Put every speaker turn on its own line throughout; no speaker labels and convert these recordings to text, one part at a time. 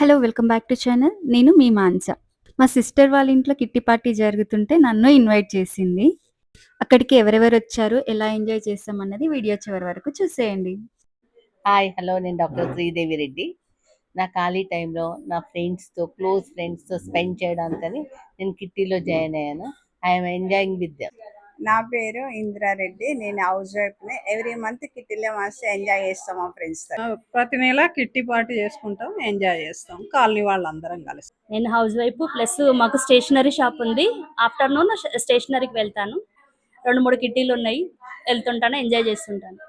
Hello! Welcome back to channel. నేను మీ మానస. మా sister వాళ్ళ ఇంట్లో కిట్టి పార్టీ జరుగుతుంటే నన్ను ఇన్వైట్ చేసింది. అక్కడికి ఎవరెవరొచ్చారు, ఎలా ఎంజాయ్ చేశామన్నది వీడియో చివరి వరకు చూసేయండి.
హాయ్ హలో నేను డాక్టర్ శ్రీదేవి రెడ్డి. నా ఖాళీ టైంలో నా క్లోజ్ ఫ్రెండ్స్తో స్పెండ్ చేయడానికని నేను కిట్టీలో జాయిన్ అయ్యాను. I'm enjoying with them.
నా పేరు ఇంద్రారెడ్డి. నేను హౌస్ వైఫ్ని. ఎవ్రీ మంత్ కిట్టీలో మస్తు ఎంజాయ్ చేస్తాం మా ఫ్రెండ్స్తో.
ప్రతి నెల కిట్టి పార్టీ చేసుకుంటాం, ఎంజాయ్ చేస్తాం కాలనీ వాళ్ళందరం కలిసి.
నేను హౌస్ వైఫ్ ప్లస్ మాకు స్టేషనరీ షాప్ ఉంది. ఆఫ్టర్నూన్ స్టేషనరీకి వెళ్తాను. 2-3 కిట్టీలు ఉన్నాయి, వెళ్తుంటాను, ఎంజాయ్ చేస్తుంటాను.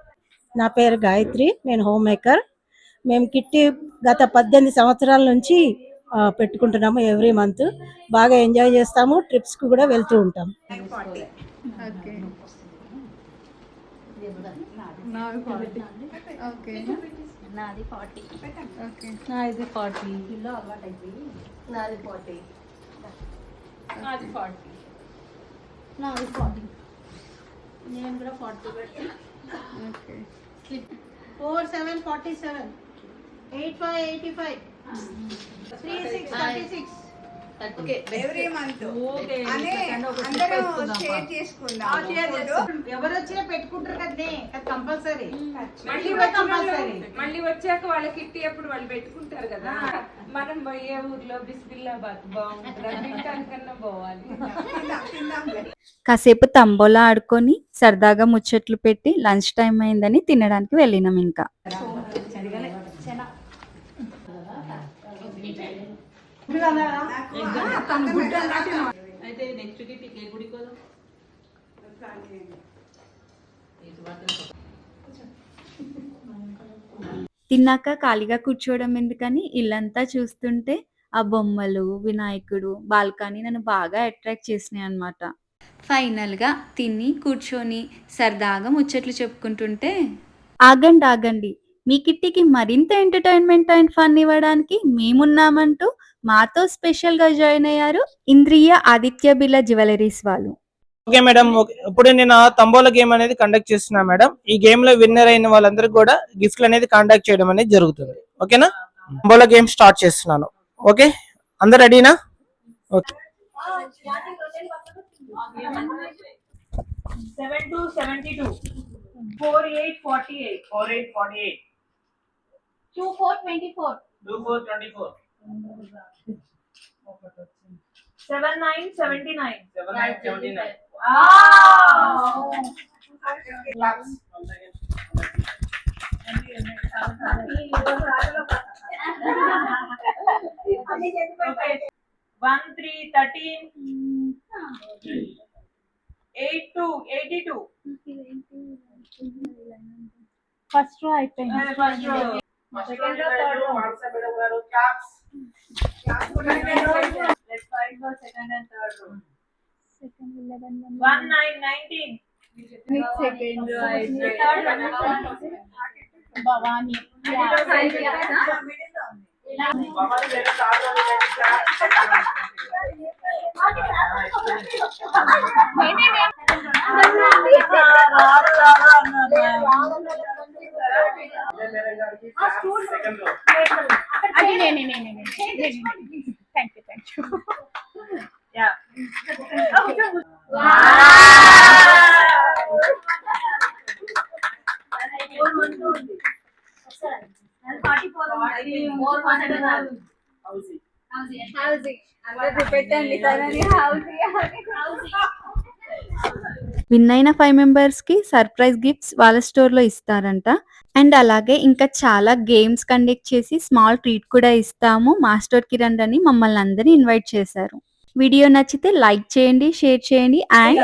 నా పేరు గాయత్రి, నేను హోమ్ మేకర్. మేము కిట్టి గత 18 సంవత్సరాల నుంచి పెట్టుకుంటున్నాము. ఎవ్రీ మంత్ బాగా ఎంజాయ్ చేస్తాము, ట్రిప్స్కి కూడా వెళ్తూ ఉంటాం.
నాది 40.
నాది 40. నాది 40.
నాది 40. నాది 40. నేను కూడా 40 పెట్టి.
4747 8585 3636.
ఎవ్రీ మంత్ అందరూ షేర్ చేసుకుందాం.
ఎవరు వచ్చినా పెట్టుకుంటారు కదే, కంపల్సరీ.
మళ్ళీ వచ్చాక వాళ్ళ కిట్టి అప్పుడు వాళ్ళు పెట్టుకుంటారు కదా. మనం పోయే ఊర్లో బిస్మిల్లాబాద్ బాగుంటుంది, తింటానికన్నా పోవాలి.
కాసేపు తంబోలా ఆడుకొని సరదాగా ముచ్చట్లు పెట్టి లంచ్ టైం అయిందని తినడానికి వెళ్ళినాం. ఇంకా తిన్నాక ఖాళీగా కూర్చోవడం ఎందుకని ఇల్లంతా చూస్తుంటే ఆ బొమ్మలు, వినాయకుడు, బాల్కనీ నన్ను బాగా అట్రాక్ట్ చేసినాయి అన్నమాట. ఫైనల్గా తిని కూర్చొని సరదాగా ముచ్చట్లు చెప్పుకుంటుంటే ఆగండి, మీ కిట్టికి మరింత ఎంటర్టైన్మెంట్ అండ్ ఫన్ ఇవ్వడానికి మేమున్నామంటూ మాతో స్పెషల్ గా జాయిన్ అయ్యారు ఇంద్రియ ఆదిత్య బిర్లా జ్యువెలరీస్ వాళ్ళు.
ఓకే మేడం, ఇప్పుడు నేను తంబోలా గేమ్ అనేది కండక్ట్ చేస్తున్నా మేడం. ఈ గేమ్ లో విన్నర్ అయిన వాళ్ళందరికీ కూడా గిఫ్ట్లు అనేది కాంటాక్ట్ చేయడం అనేది జరుగుతుంది. ఓకేనా? తంబోలా గేమ్ స్టార్ట్ చేస్తున్నాను. ఓకే, అందరు రెడీనా? ఓకే.
7-2-72 48-48
48-48
24-24
24-24
79-79
79-79.
Claps. 1-3-13 8-2-82
ఫస్ట్ రో అయిపోయింది.
Second row, third row. Claps. Let's fight for second and third row. 1-9-19 second row.
Bhavani
Yeah.
Win అయిన 5 మెంబర్స్ కి సర్ప్రైజ్ గిఫ్ట్స్ వాళ్ళ స్టోర్ లో ఇస్తారంట. అండ్ అలాగే ఇంకా చాలా గేమ్స్ కండక్ట్ చేసి స్మాల్ ట్రీట్ కూడా ఇస్తాము, మా స్టోర్ కి రండి అని మమ్మల్ని అందరినీ ఇన్వైట్ చేశారు. వీడియో నచ్చితే లైక్ చేయండి, షేర్ చేయండి అండ్